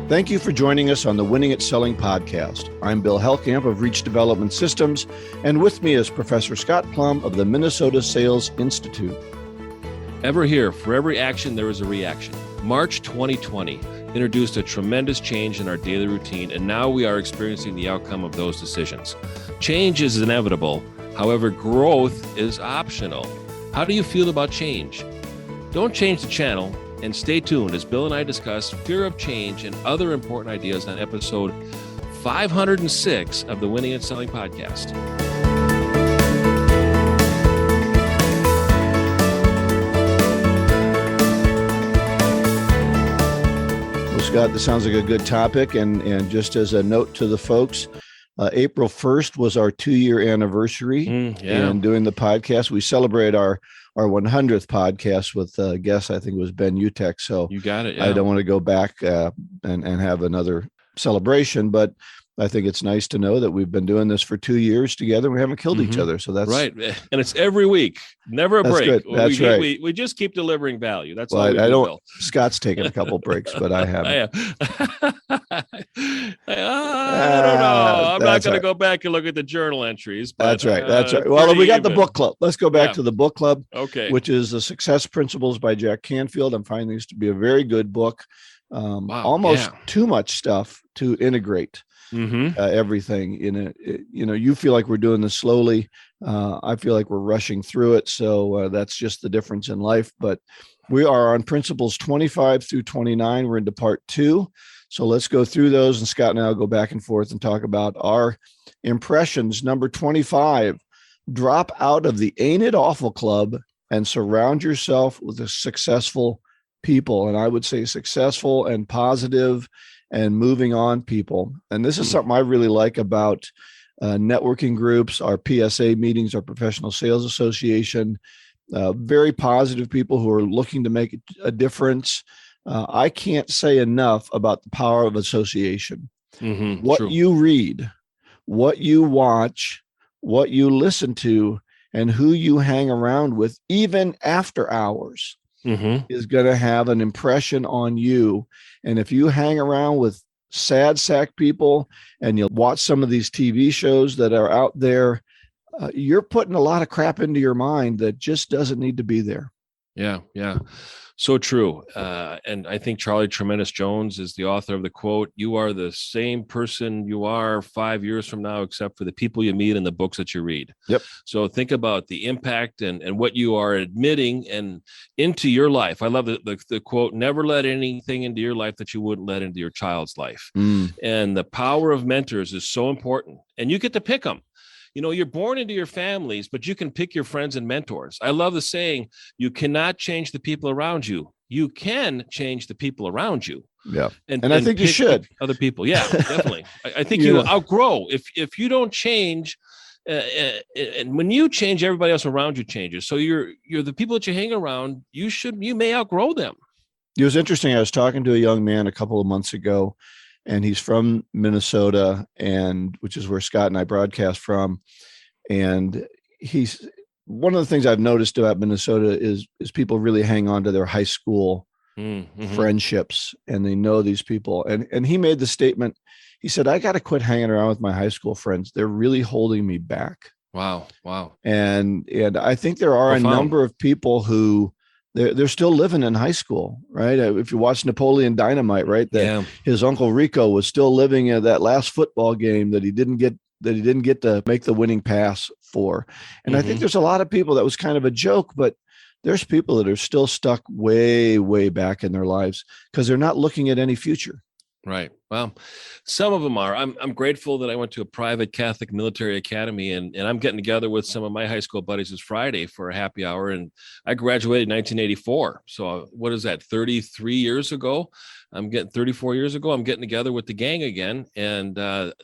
Thank you for joining us on the Winning at Selling podcast. I'm Bill Hellkamp of Reach Development Systems, and with me is Professor Scott Plum of the Minnesota Sales Institute. Ever here, for every action, there is a reaction. March 2020 introduced a tremendous change in our daily routine, and now we are experiencing the outcome of those decisions. Change is inevitable. However, growth is optional. How do you feel about change? Don't change the channel and stay tuned as Bill and I discuss fear of change and other important ideas on episode 506 of the Winning at Selling podcast. Well, Scott, this sounds like a good topic. And just as a note to the folks, April 1st was our 2-year anniversary. And doing the podcast, we celebrate our 100th podcast with guest, I think it was Ben Utecht. So you got it. Yeah. I don't want to go back and have another celebration, but I think it's nice to know that we've been doing this for 2 years together. We haven't killed each other. So that's right. And it's every week, never a break. Good. That's right. We just keep delivering value. That's all. I don't. Scott's taken a couple breaks, but I haven't. I don't know. I'm not going to go back and look at the journal entries. But, That's right. Well, we got the book club. Let's go back to the book club. Okay. Which is The Success Principles by Jack Canfield. I'm finding this to be a very good book. Almost too much stuff to integrate. Everything in it. You feel like we're doing this slowly. I feel like we're rushing through it. So that's just the difference in life. But we are on principles 25 through 29. We're into part 2. So let's go through those. And Scott and I will go back and forth and talk about our impressions. Number 25, drop out of the Ain't It Awful Club and surround yourself with successful people. And I would say successful and positive and moving on people. And this is something I really like about networking groups, our PSA meetings, our Professional Sales Association, very positive people who are looking to make a difference. I can't say enough about the power of association. What you read, what you watch, what you listen to, and who you hang around with, even after hours, is going to have an impression on you. And if you hang around with sad sack people and you watch some of these TV shows that are out there, you're putting a lot of crap into your mind that just doesn't need to be there. Yeah. So true. And I think Charlie Tremendous Jones is the author of the quote, "You are the same person you are 5 years from now, except for the people you meet and the books that you read." Yep. So think about the impact and what you are admitting and into your life. I love the quote, "Never let anything into your life that you wouldn't let into your child's life." And the power of mentors is so important. And you get to pick them. You're born into your families, but you can pick your friends and mentors. I love the saying, you cannot change the people around you. You can change the people around you. Yeah. And I think you should. Other people. Yeah, definitely. I think you outgrow. If you don't change, and when you change, everybody else around you changes. So you're the people that you hang around, you may outgrow them. It was interesting. I was talking to a young man a couple of months ago, and he's from Minnesota, which is where Scott and I broadcast from. And he's one of the things I've noticed about Minnesota is people really hang on to their high school friendships, and they know these people. And he made the statement. He said, "I got to quit hanging around with my high school friends. They're really holding me back." Wow. And I think there are a number of people who they're still living in high school, right? If you watch Napoleon Dynamite, right? His uncle Rico was still living at that last football game that he didn't get to make the winning pass for. And I think there's a lot of people that was kind of a joke, but there's people that are still stuck way, way back in their lives because they're not looking at any future. Right. Well, some of them are. I'm grateful that I went to a private Catholic military academy, and I'm getting together with some of my high school buddies this Friday for a happy hour. And I graduated in 1984. So what is that? 33 years ago. I'm getting 34 years ago. I'm getting together with the gang again. And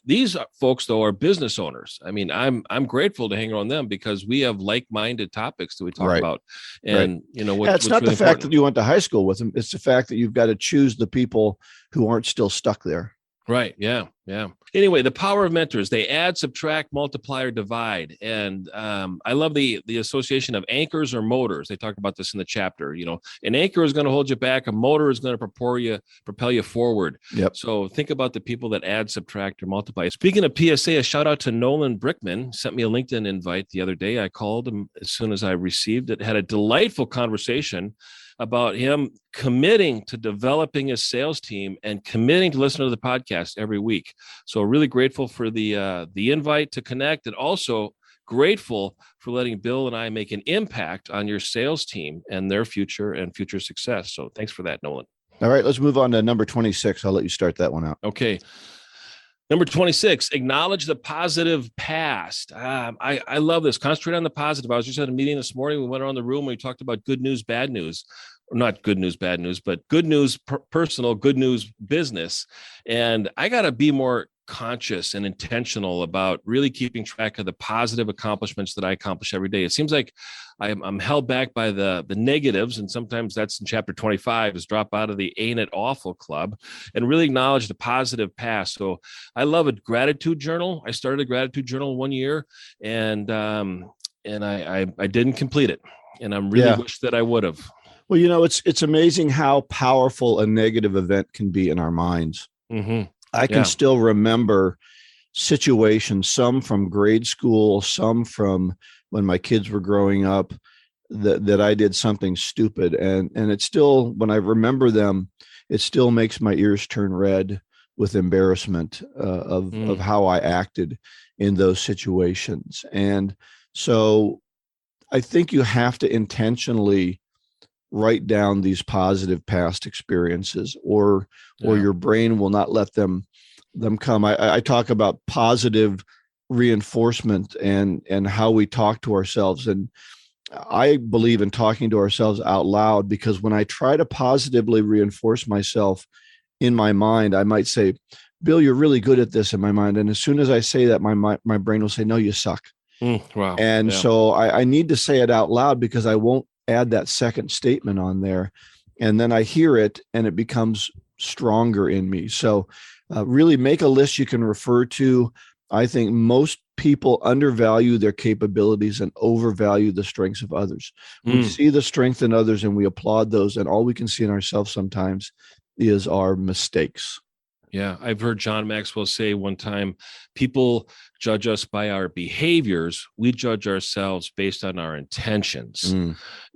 these folks, though, are business owners. I mean, I'm grateful to hang around them because we have like-minded topics that we talk about. And, it's not the fact that you went to high school with them. It's the fact that you've got to choose the people who aren't still stuck there. Right. Yeah. Yeah. Anyway, the power of mentors, they add, subtract, multiply, or divide. And I love the association of anchors or motors. They talk about this in the chapter. An anchor is going to hold you back. A motor is going to propel you forward. Yep. So think about the people that add, subtract, or multiply. Speaking of PSA, a shout out to Nolan Brickman. Sent me a LinkedIn invite the other day. I called him as soon as I received it. Had a delightful conversation about him committing to developing his sales team and committing to listen to the podcast every week. So really grateful for the invite to connect, and also grateful for letting Bill and I make an impact on your sales team and their future and future success. So thanks for that, Nolan. All right, let's move on to number 26. I'll let you start that one out. Okay. Number 26, acknowledge the positive past. I love this. Concentrate on the positive. I was just at a meeting this morning. We went around the room and we talked about good news, bad news. Not good news, bad news, but good news personal, good news business. And I got to be more conscious and intentional about really keeping track of the positive accomplishments that I accomplish every day. It seems like I'm held back by the negatives, and sometimes that's in chapter 25, is drop out of the ain't it awful club and really acknowledge the positive past. So I love a gratitude journal. I started a gratitude journal 1 year, and I didn't complete it, and I'm really wish that I would have. Well, it's amazing how powerful a negative event can be in our minds. Mm-hmm. I can still remember situations, some from grade school, some from when my kids were growing up, that I did something stupid. And it still, when I remember them, it still makes my ears turn red with embarrassment of how I acted in those situations. And so I think you have to intentionally write down these positive past experiences, or your brain will not let them come. I talk about positive reinforcement and how we talk to ourselves. And I believe in talking to ourselves out loud, because when I try to positively reinforce myself in my mind, I might say, Bill, you're really good at this, in my mind. And as soon as I say that, my brain will say, no, you suck. Wow. And so I need to say it out loud, because I won't add that second statement on there. And then I hear it and it becomes stronger in me. So really make a list you can refer to. I think most people undervalue their capabilities and overvalue the strengths of others. We see the strength in others and we applaud those. And all we can see in ourselves sometimes is our mistakes. Yeah, I've heard John Maxwell say one time, people judge us by our behaviors. We judge ourselves based on our intentions.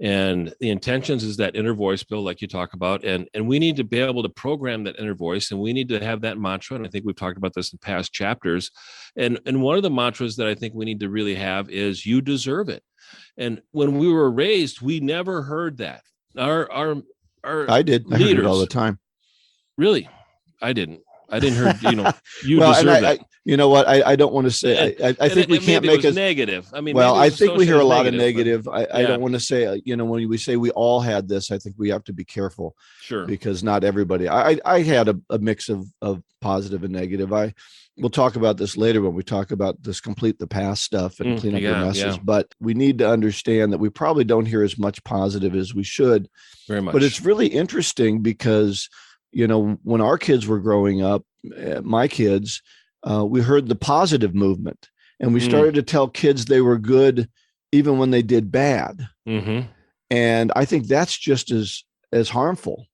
And the intentions is that inner voice, Bill, like you talk about, and we need to be able to program that inner voice, and we need to have that mantra. And I think we've talked about this in past chapters. And one of the mantras that I think we need to really have is, you deserve it. And when we were raised, we never heard that. Our I did. I heard it all the time. Really? I didn't hear, you deserve it. You know what? I don't want to say, I think we can't make it negative. I mean, I think we hear a lot of negative. I don't want to say, when we say we all had this, I think we have to be careful. Sure. Because not everybody, I had a mix of positive and negative. We'll talk about this later when we talk about this complete the past stuff and clean up your messes. But we need to understand that we probably don't hear as much positive as we should. Very much. But it's really interesting because when our kids were growing up, my kids, we heard the positive movement, and we started to tell kids they were good even when they did bad. And I think that's just as harmful,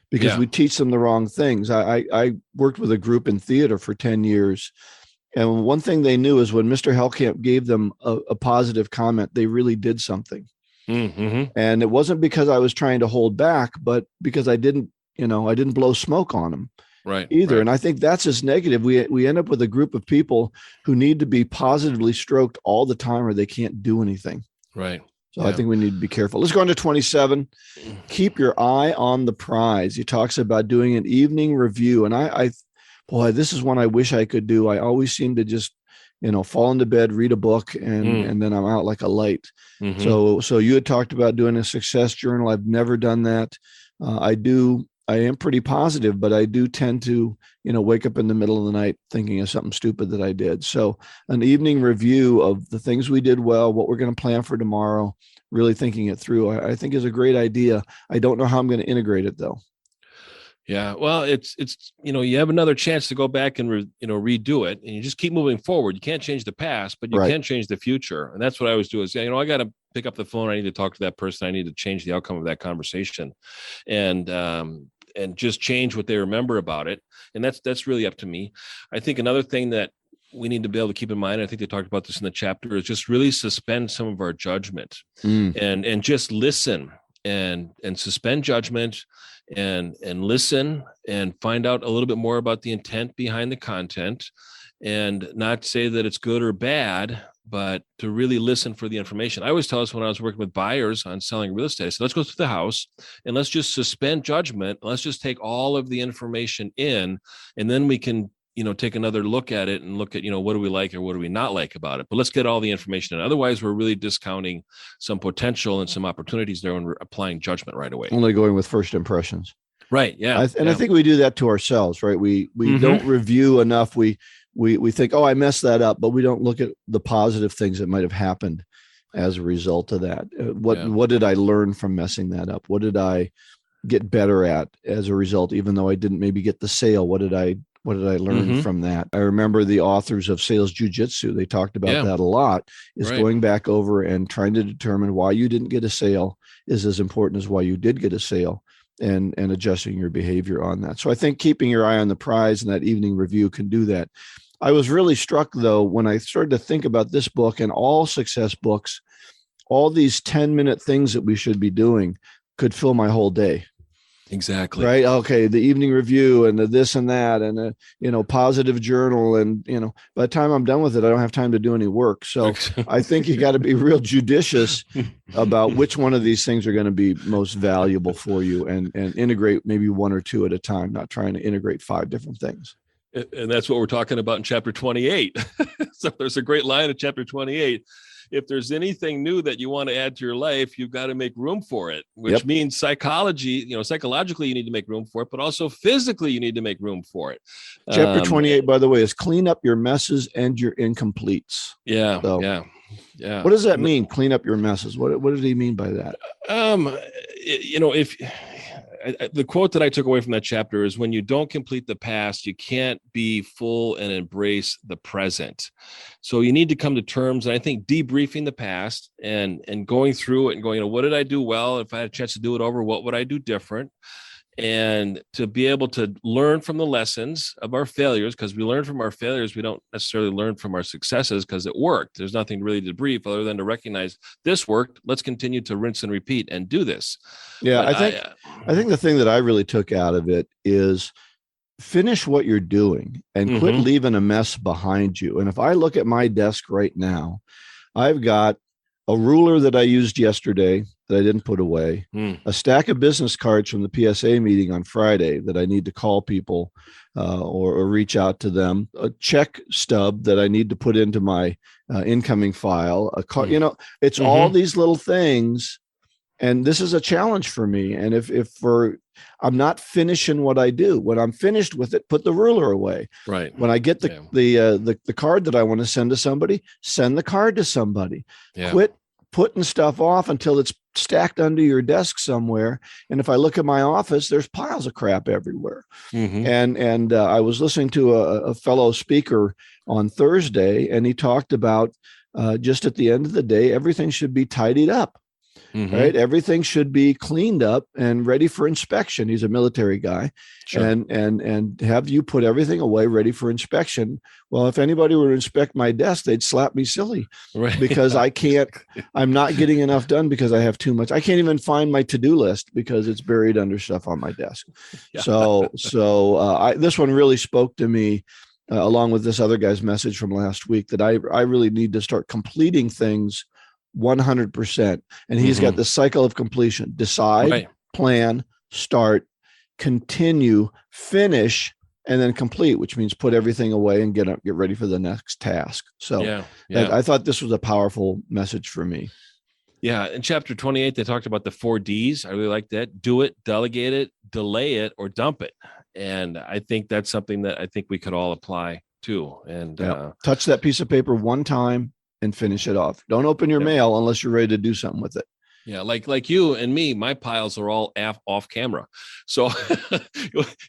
because we teach them the wrong things. I worked with a group in theater for 10 years. And one thing they knew is when Mr. Hellcamp gave them a positive comment, they really did something. And it wasn't because I was trying to hold back, but because I didn't blow smoke on them either. Right. And I think that's as negative. We end up with a group of people who need to be positively stroked all the time, or they can't do anything. Right. So I think we need to be careful. Let's go on to 27. Keep your eye on the prize. He talks about doing an evening review. And boy, this is one I wish I could do. I always seem to just, fall into bed, read a book, and then I'm out like a light. So you had talked about doing a success journal. I've never done that. I am pretty positive, but I do tend to, wake up in the middle of the night thinking of something stupid that I did. So an evening review of the things we did well, what we're going to plan for tomorrow, really thinking it through, I think is a great idea. I don't know how I'm going to integrate it though. Yeah. Well, it's, you have another chance to go back and, redo it, and you just keep moving forward. You can't change the past, but you can change the future. And that's what I always do is, I got to pick up the phone. I need to talk to that person. I need to change the outcome of that conversation and just change what they remember about it. And that's really up to me. I think another thing that we need to be able to keep in mind, I think they talked about this in the chapter, is just really suspend some of our judgment and just listen and suspend judgment and listen and find out a little bit more about the intent behind the content, and not say that it's good or bad, but to really listen for the information. I always tell us when I was working with buyers on selling real estate, I said, let's go through the house and let's just suspend judgment. Let's just take all of the information in, and then we can take another look at it and look at, what do we like or what do we not like about it? But let's get all the information in. Otherwise, we're really discounting some potential and some opportunities there when we're applying judgment right away. Only going with first impressions. Right. Yeah. I think we do that to ourselves, right? We don't review enough. We think, oh, I messed that up, but we don't look at the positive things that might have happened as a result of that. What did I learn from messing that up? What did I get better at as a result, even though I didn't maybe get the sale? What did I learn from that? I remember the authors of Sales Jiu-Jitsu, they talked about that a lot, is going back over and trying to determine why you didn't get a sale is as important as why you did get a sale, and adjusting your behavior on that. So I think keeping your eye on the prize and that evening review can do that. I was really struck, though, when I started to think about this book and all success books, all these 10-minute things that we should be doing could fill my whole day. Exactly. Right. Okay. The evening review and the this and that and positive journal. And, by the time I'm done with it, I don't have time to do any work. So I think you got to be real judicious about which one of these things are going to be most valuable for you, and integrate maybe one or two at a time, not trying to integrate 5 different things. And that's what we're talking about in chapter 28. So there's a great line in chapter 28. If there's anything new that you want to add to your life, you've got to make room for it, which means psychologically, you need to make room for it, but also physically, you need to make room for it. Chapter 28, by the way, is clean up your messes and your incompletes. Yeah. So, yeah. What does that mean? Clean up your messes. What did he mean by that? The quote that I took away from that chapter is, when you don't complete the past, you can't be full and embrace the present. So you need to come to terms. And I think debriefing the past and going through it and going, what did I do well? If I had a chance to do it over, what would I do different? And to be able to learn from the lessons of our failures, because we learn from our failures. We don't necessarily learn from our successes because it worked. There's nothing really to debrief other than to recognize this worked. Let's continue to rinse and repeat and do this. Yeah, but I think the thing that I really took out of it is finish what you're doing and quit leaving a mess behind you. And if I look at my desk right now, I've got a ruler that I used yesterday that I didn't put away, a stack of business cards from the PSA meeting on Friday that I need to call people or reach out to them, a check stub that I need to put into my incoming file, a card, it's all these little things. And this is a challenge for me. And if I'm not finishing what I do, when I'm finished with it, put the ruler away. Right. When I get the card that I want to send to somebody, send the card to somebody. Yeah. Quit putting stuff off until it's stacked under your desk somewhere. And if I look at my office, there's piles of crap everywhere. And I was listening to a fellow speaker on Thursday, and he talked about just at the end of the day, everything should be tidied up. Right. Everything should be cleaned up and ready for inspection. He's a military guy. Sure. And have you put everything away ready for inspection? Well, if anybody were to inspect my desk, they'd slap me silly, right? Because I'm not getting enough done because I have too much. I can't even find my to-do list because it's buried under stuff on my desk. Yeah. So this one really spoke to me. Along with this other guy's message from last week, that I really need to start completing things 100%. And he's got the cycle of completion: decide, plan, start, continue, finish, and then complete, which means put everything away and get ready for the next task. So I thought this was a powerful message for me. Yeah. In chapter 28, they talked about the 4 Ds. I really like that. Do it, delegate it, delay it, or dump it. And I think that's something that I think we could all apply too. And touch that piece of paper one time and finish it off. Don't open your mail unless you're ready to do something with it. Yeah, like you and me, my piles are all off camera. So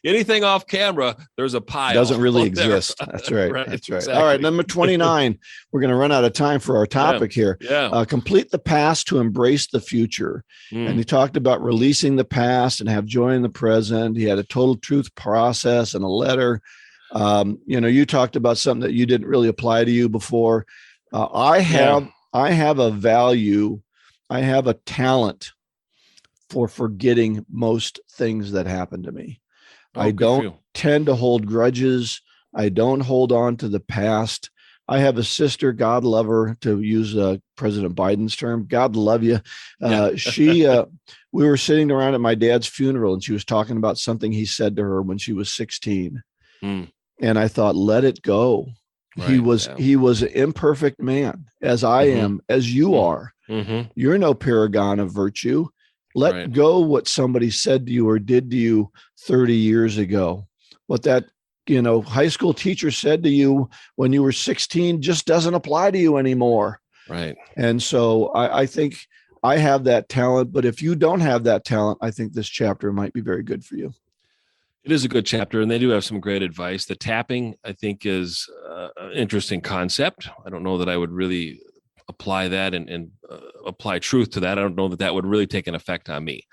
anything off camera, there's a pile. Doesn't really exist. That's right. Right, That's right. exactly. All right, number 29. We're going to run out of time for our topic here. Yeah. Complete the past to embrace the future. And he talked about releasing the past and have joy in the present. He had a total truth process and a letter. You talked about something that you didn't really apply to you before. I have a value. I have a talent for forgetting most things that happen to me. I don't tend to hold grudges. I don't hold on to the past. I have a sister, God love her, to use President Biden's term, God love you. We were sitting around at my dad's funeral and she was talking about something he said to her when she was 16. And I thought, let it go. Right, he was an imperfect man, as I am, as you are. You're no paragon of virtue. Let go what somebody said to you or did to you 30 years ago. What that high school teacher said to you when you were 16 just doesn't apply to you anymore. Right. And so I think I have that talent, but if you don't have that talent, I think this chapter might be very good for you. It is a good chapter, and they do have some great advice. The tapping, I think, is an interesting concept. I don't know that I would really apply that and apply truth to that. I don't know that would really take an effect on me.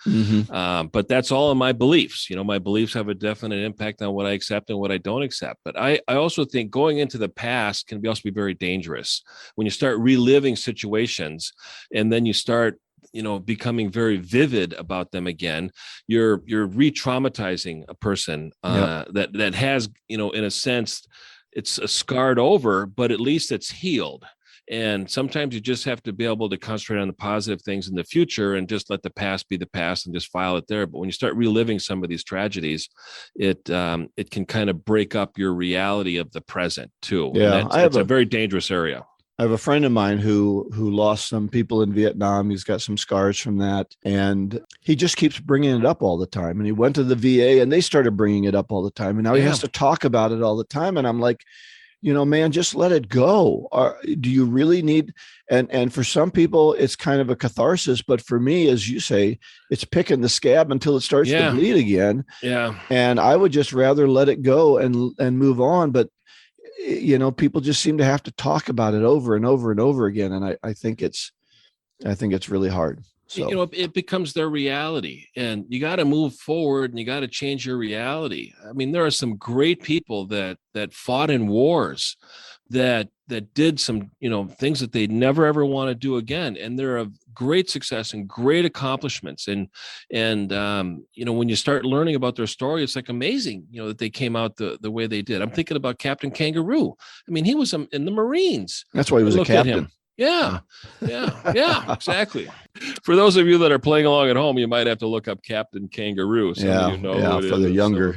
But that's all in my beliefs. My beliefs have a definite impact on what I accept and what I don't accept. But I also think going into the past can also be very dangerous. When you start reliving situations and then you start becoming very vivid about them again, you're re-traumatizing a person that has, in a sense, it's scarred over, but at least it's healed. And sometimes you just have to be able to concentrate on the positive things in the future and just let the past be the past and just file it there. But when you start reliving some of these tragedies, it can kind of break up your reality of the present too. Yeah, it's a very dangerous area. I have a friend of mine who lost some people in Vietnam. He's got some scars from that. And he just keeps bringing it up all the time. And he went to the VA and they started bringing it up all the time. And now he has to talk about it all the time. And I'm like, man, just let it go. Do you really need, and for some people, it's kind of a catharsis. But for me, as you say, it's picking the scab until it starts to bleed again. Yeah. And I would just rather let it go and move on. But people just seem to have to talk about it over and over and over again. And I think it's really hard. So, it becomes their reality, and you got to move forward and you got to change your reality. I mean, there are some great people that fought in wars that did some, things that they never, ever want to do again. And they're of great success and great accomplishments. And when you start learning about their story, it's like amazing, that they came out the way they did. I'm thinking about Captain Kangaroo. I mean, he was in the Marines. That's why he was a captain. Yeah, exactly. For those of you that are playing along at home, you might have to look up Captain Kangaroo. For the younger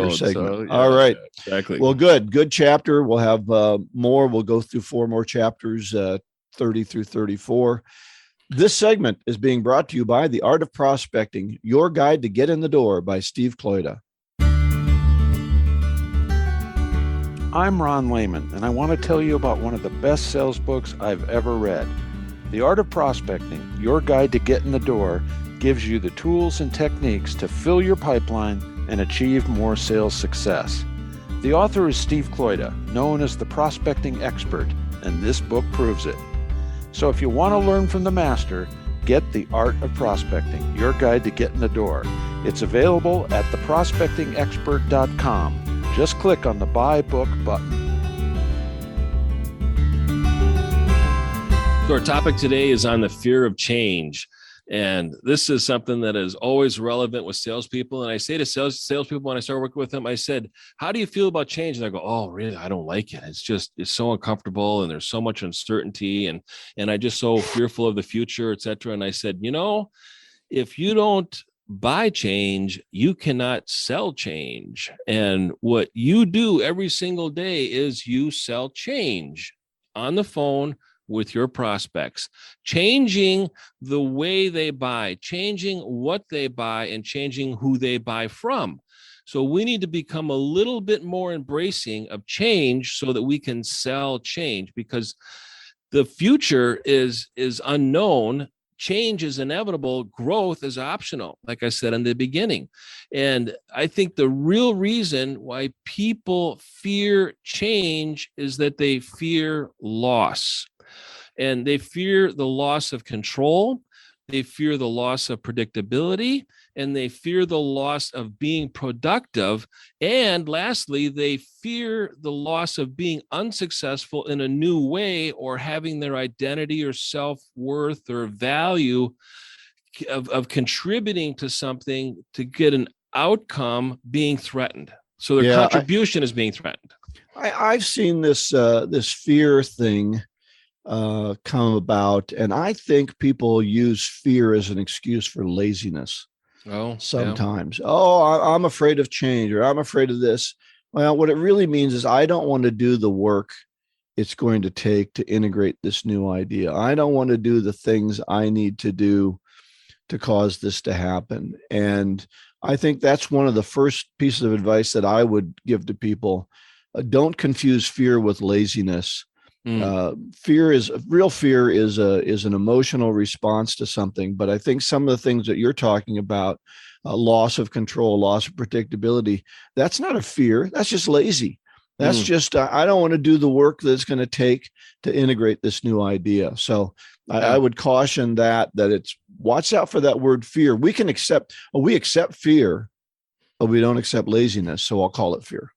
segment. So, all right. Exactly. Well, good chapter. We'll have more. We'll go through 4 more chapters, 30 through 34. This segment is being brought to you by The Art of Prospecting, Your Guide to Get in the Door by Steve Kloida. I'm Ron Lehman, and I want to tell you about one of the best sales books I've ever read. The Art of Prospecting, Your Guide to Get in the Door, gives you the tools and techniques to fill your pipeline and achieve more sales success. The author is Steve Kloida, known as the prospecting expert, and this book proves it. So if you want to learn from the master, get The Art of Prospecting, Your Guide to Get in the Door. It's available at theprospectingexpert.com. Just click on the Buy Book button. So our topic today is on the fear of change. And this is something that is always relevant with salespeople. And I say to salespeople when I start working with them, I said, how do you feel about change? And I go, oh, really? I don't like it. It's so uncomfortable and there's so much uncertainty and I'm just so fearful of the future, et cetera. And I said, if you don't buy change, you cannot sell change. And what you do every single day is you sell change on the phone with your prospects, changing the way they buy, changing what they buy, and changing who they buy from. So we need to become a little bit more embracing of change so that we can sell change, because the future is unknown. change is inevitable. Growth is optional, like I said in the beginning. And I think the real reason why people fear change is that they fear loss. And they fear the loss of control. They fear the loss of predictability, and they fear the loss of being productive. And lastly, they fear the loss of being unsuccessful in a new way, or having their identity or self-worth or value of contributing to something to get an outcome being threatened. So their contribution is being threatened. I've seen this fear thing come about, and I think people use fear as an excuse for laziness. Sometimes. Yeah. I'm afraid of change, or I'm afraid of this. Well, what it really means is I don't want to do the work it's going to take to integrate this new idea. I don't want to do the things I need to do to cause this to happen. And I think that's one of the first pieces of advice that I would give to people. Don't confuse fear with laziness. Fear is an emotional response to something, but I think some of the things that you're talking about, loss of control, loss of predictability, that's not a fear. That's just lazy. That's just I don't want to do the work that it's going to take to integrate this new idea. So I would caution that it's watch out for that word fear. We accept fear, but we don't accept laziness. So I'll call it fear.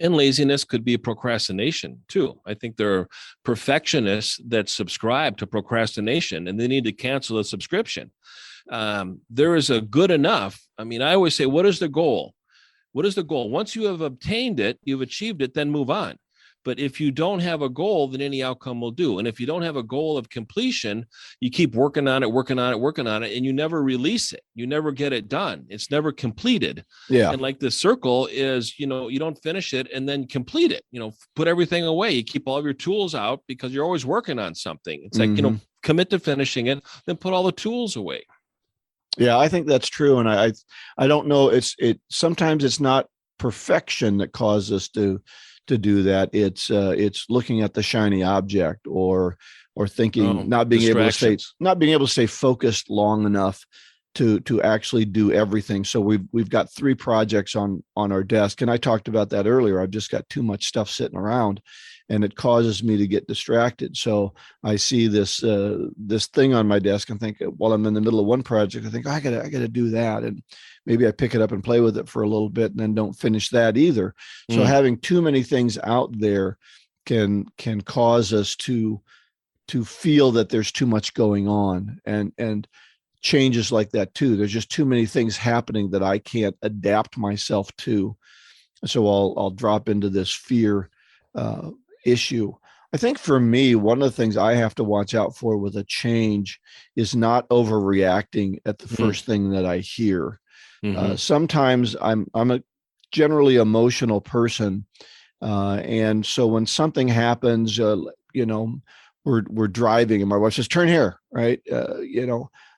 And laziness could be procrastination too. I think there are perfectionists that subscribe to procrastination, and they need to cancel the subscription. There is a good enough. I mean, I always say, what is the goal? What is the goal? Once you have obtained it, you've achieved it, then move on. But if you don't have a goal, then any outcome will do. And if you don't have a goal of completion, you keep working on it, and you never release it. You never get it done. It's never completed. Yeah. And like the circle is, you don't finish it and then complete it. Put everything away. You keep all of your tools out because you're always working on something. It's like, commit to finishing it, then put all the tools away. Yeah, I think that's true. And I don't know. Sometimes it's not perfection that causes us to do that. It's looking at the shiny object or thinking, not being able to stay focused long enough to actually do everything. So we've got 3 projects on our desk, and I talked about that earlier. I've just got too much stuff sitting around, and it causes me to get distracted. So I see this thing on my desk and think, while I'm in the middle of one project, I think I gotta do that, and maybe I pick it up and play with it for a little bit and then don't finish that either. So having too many things out there can cause us to feel that there's too much going on, and changes like that too. There's just too many things happening that I can't adapt myself to. So I'll drop into this fear issue. I think for me, one of the things I have to watch out for with a change is not overreacting at the first thing that I hear. Sometimes I'm a generally emotional person, and so when something happens, we're driving and my wife says, "Turn here," right?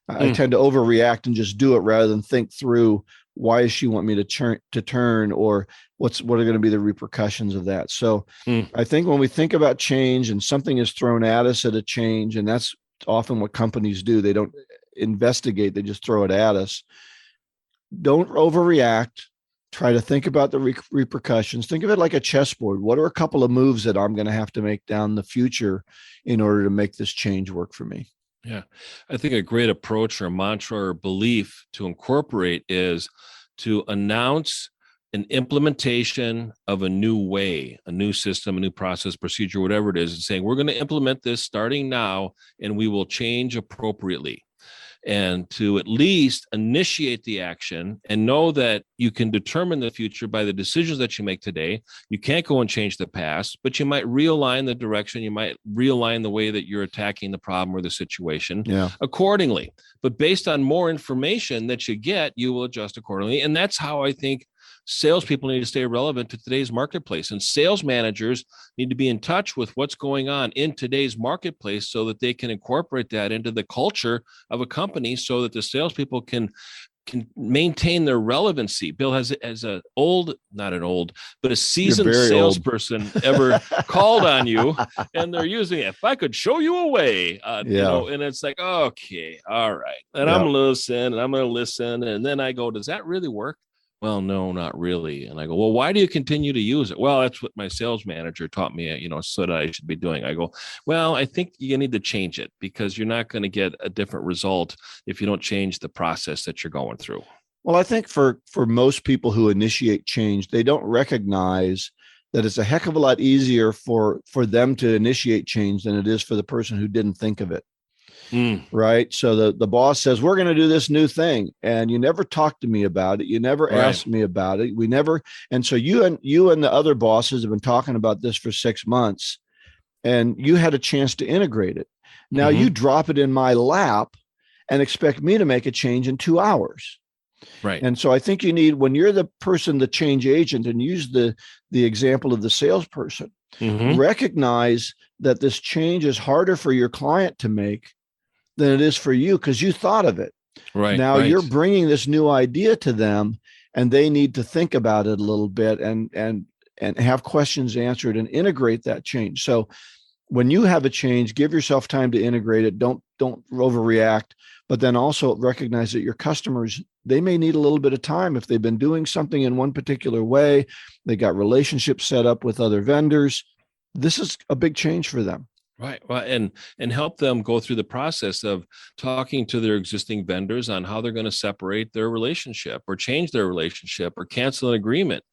I tend to overreact and just do it rather than think through, why does she want me to turn, or what are going to be the repercussions of that? So I think when we think about change and something is thrown at us at a change, and that's often what companies do, they don't investigate, they just throw it at us. Don't overreact. Try to think about the repercussions. Think of it like a chessboard. What are a couple of moves that I'm going to have to make down the future in order to make this change work for me? Yeah. I think a great approach or mantra or belief to incorporate is to announce an implementation of a new way, a new system, a new process, procedure, whatever it is, and saying, we're going to implement this starting now, and we will change appropriately. And to at least initiate the action and know that you can determine the future by the decisions that you make today. You can't go and change the past, but you might realign the direction. You might realign the way that you're attacking the problem or the situation accordingly. But based on more information that you get, you will adjust accordingly. And that's how I think salespeople need to stay relevant to today's marketplace, and sales managers need to be in touch with what's going on in today's marketplace so that they can incorporate that into the culture of a company, so that the salespeople can can maintain their relevancy. Bill, has a seasoned salesperson ever called on you and they're using it? If I could show you a way, and it's like, okay, all right. And I'm going to listen. And then I go, does that really work? Well, no, not really. And I go, well, why do you continue to use it? Well, that's what my sales manager taught me, so that I should be doing. I go, well, I think you need to change it because you're not going to get a different result if you don't change the process that you're going through. Well, I think for most people who initiate change, they don't recognize that it's a heck of a lot easier for them to initiate change than it is for the person who didn't think of it. Right. So the boss says, we're going to do this new thing. And you never talked to me about it. You never asked me about it. And so you and the other bosses have been talking about this for 6 months and you had a chance to integrate it. Now you drop it in my lap and expect me to make a change in 2 hours. Right. And so I think you need, when you're the person, the change agent, and use the example of the salesperson, recognize that this change is harder for your client to make than it is for you because you thought of it. Right. Now you're bringing this new idea to them and they need to think about it a little bit and have questions answered and integrate that change. So when you have a change, give yourself time to integrate it. Don't overreact, but then also recognize that your customers, they may need a little bit of time. If they've been doing something in one particular way, they got relationships set up with other vendors. This is a big change for them. Right. Well, and help them go through the process of talking to their existing vendors on how they're going to separate their relationship or change their relationship or cancel an agreement.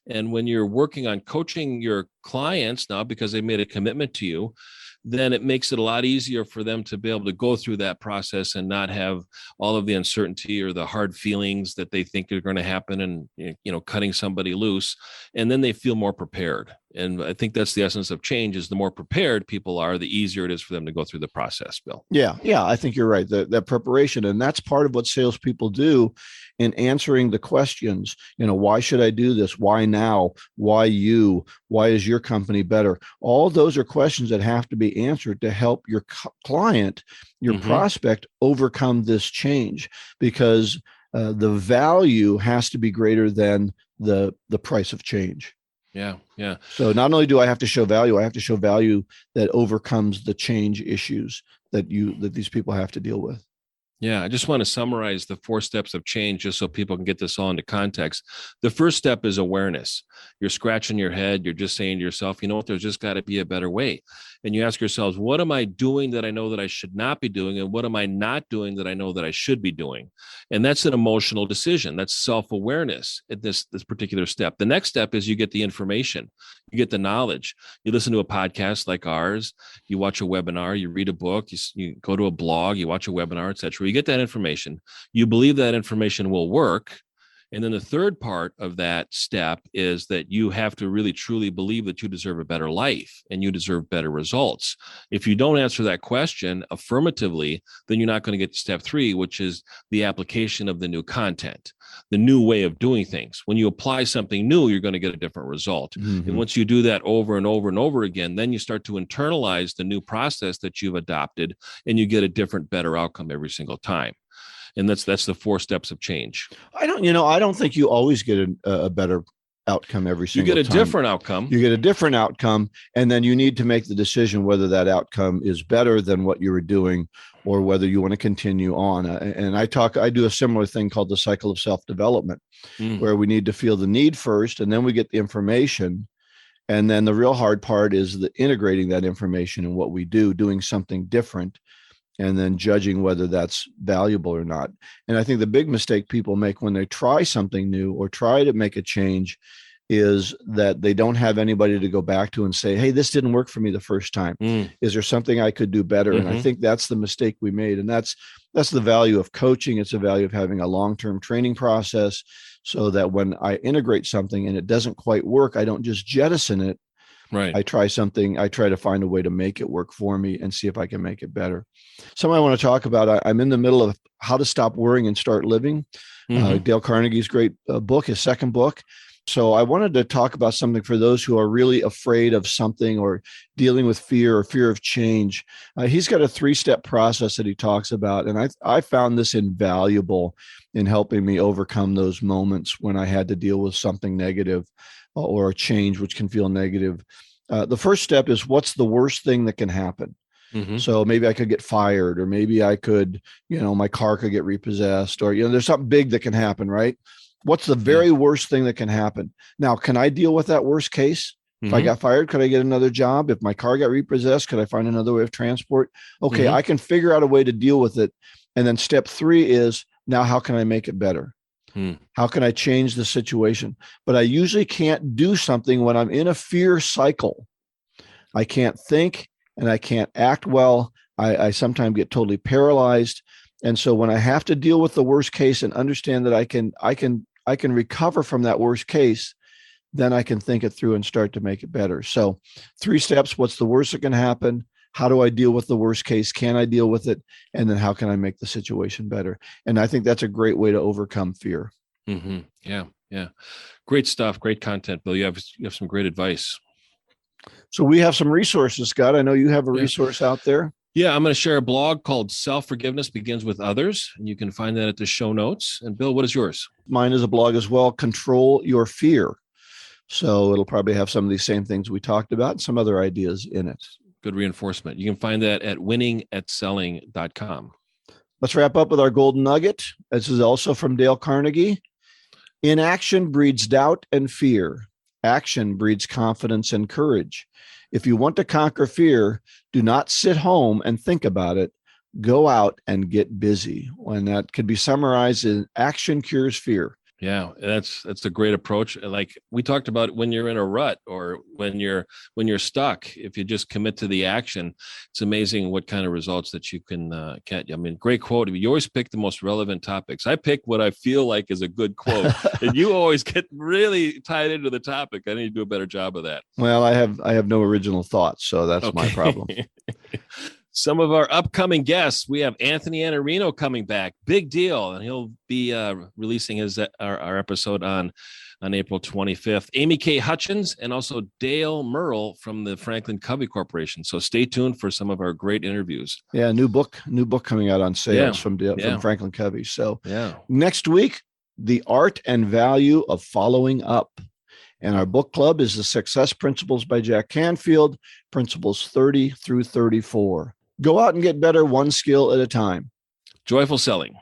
And when you're working on coaching your clients now because they made a commitment to you, then it makes it a lot easier for them to be able to go through that process and not have all of the uncertainty or the hard feelings that they think are going to happen and, cutting somebody loose. And then they feel more prepared. And I think that's the essence of change is the more prepared people are, the easier it is for them to go through the process, Bill. Yeah, I think you're right. That preparation. And that's part of what salespeople do in answering the questions. Why should I do this? Why now? Why you? Why is your company better? All those are questions that have to be answered to help your client, your prospect overcome this change, because the value has to be greater than the price of change. Yeah. So not only do I have to show value, I have to show value that overcomes the change issues that these people have to deal with. Yeah, I just want to summarize the 4 steps of change just so people can get this all into context. The first step is awareness. You're scratching your head. You're just saying to yourself, you know what, there's just got to be a better way. And you ask yourselves, what am I doing that I know that I should not be doing? And what am I not doing that I know that I should be doing? And that's an emotional decision. That's self-awareness at this particular step. The next step is you get the information. You get the knowledge. You listen to a podcast like ours. You watch a webinar. You read a book. You go to a blog. You watch a webinar, etc. You get that information. You believe that information will work. And then the third part of that step is that you have to really truly believe that you deserve a better life and you deserve better results. If you don't answer that question affirmatively, then you're not going to get to step 3, which is the application of the new content, the new way of doing things. When you apply something new, you're going to get a different result. And once you do that over and over and over again, then you start to internalize the new process that you've adopted and you get a different, better outcome every single time. And that's the 4 steps of change. I don't think you always get a better outcome every single time. You get a different outcome. You get a different outcome, and then you need to make the decision whether that outcome is better than what you were doing or whether you want to continue on. And I do a similar thing called the cycle of self-development, where we need to feel the need first, and then we get the information. And then the real hard part is the integrating that information in what we do, doing something different, and then judging whether that's valuable or not. And I think the big mistake people make when they try something new or try to make a change is that they don't have anybody to go back to and say, hey, this didn't work for me the first time. Is there something I could do better? And I think that's the mistake we made. And that's the value of coaching. It's the value of having a long-term training process so that when I integrate something and it doesn't quite work, I don't just jettison it. Right. I try something, I try to find a way to make it work for me and see if I can make it better. Something I want to talk about, I'm in the middle of How to Stop Worrying and Start Living. Dale Carnegie's great book, his second book. So I wanted to talk about something for those who are really afraid of something or dealing with fear or fear of change. He's got a 3-step process that he talks about. And I found this invaluable in helping me overcome those moments when I had to deal with something negative or a change, which can feel negative. The first step is, what's the worst thing that can happen? Mm-hmm. So maybe I could get fired, or maybe I could, my car could get repossessed, or, there's something big that can happen, right? What's the very worst thing that can happen? Now, can I deal with that worst case? If I got fired, could I get another job? If my car got repossessed, could I find another way of transport? Okay, I can figure out a way to deal with it. And then step 3 is, now how can I make it better? How can I change the situation? But I usually can't do something when I'm in a fear cycle. I can't think and I can't act well. I sometimes get totally paralyzed. And so when I have to deal with the worst case and understand that I can recover from that worst case, then I can think it through and start to make it better. So 3 steps: what's the worst that can happen? How do I deal with the worst case? Can I deal with it? And then how can I make the situation better? And I think that's a great way to overcome fear. Mm-hmm. Yeah. Great stuff. Great content, Bill. You have some great advice. So we have some resources, Scott. I know you have a resource out there. Yeah, I'm going to share a blog called Self-Forgiveness Begins with Others, and you can find that at the show notes. And Bill, what is yours? Mine is a blog as well, Control Your Fear. So it'll probably have some of these same things we talked about and some other ideas in it. Good reinforcement. You can find that at winningatselling.com. Let's wrap up with our golden nugget. This is also from Dale Carnegie. Inaction breeds doubt and fear. Action breeds confidence and courage. If you want to conquer fear, do not sit home and think about it. Go out and get busy. And that could be summarized in action cures fear. Yeah, that's a great approach. Like we talked about, when you're in a rut or when you're stuck, if you just commit to the action, it's amazing what kind of results that you can get. I mean, great quote. You always pick the most relevant topics. I pick what I feel like is a good quote, and you always get really tied into the topic. I need to do a better job of that. Well, I have no original thoughts, so that's my problem. Some of our upcoming guests, we have Anthony Iannarino coming back. Big deal. And he'll be releasing our episode on April 25th. Amy K. Hutchins and also Dale Merle from the Franklin Covey Corporation. So stay tuned for some of our great interviews. Yeah, new book coming out on sales from Franklin Covey. So next week, The Art and Value of Following Up. And our book club is The Success Principles by Jack Canfield, Principles 30 through 34. Go out and get better one skill at a time. Joyful selling.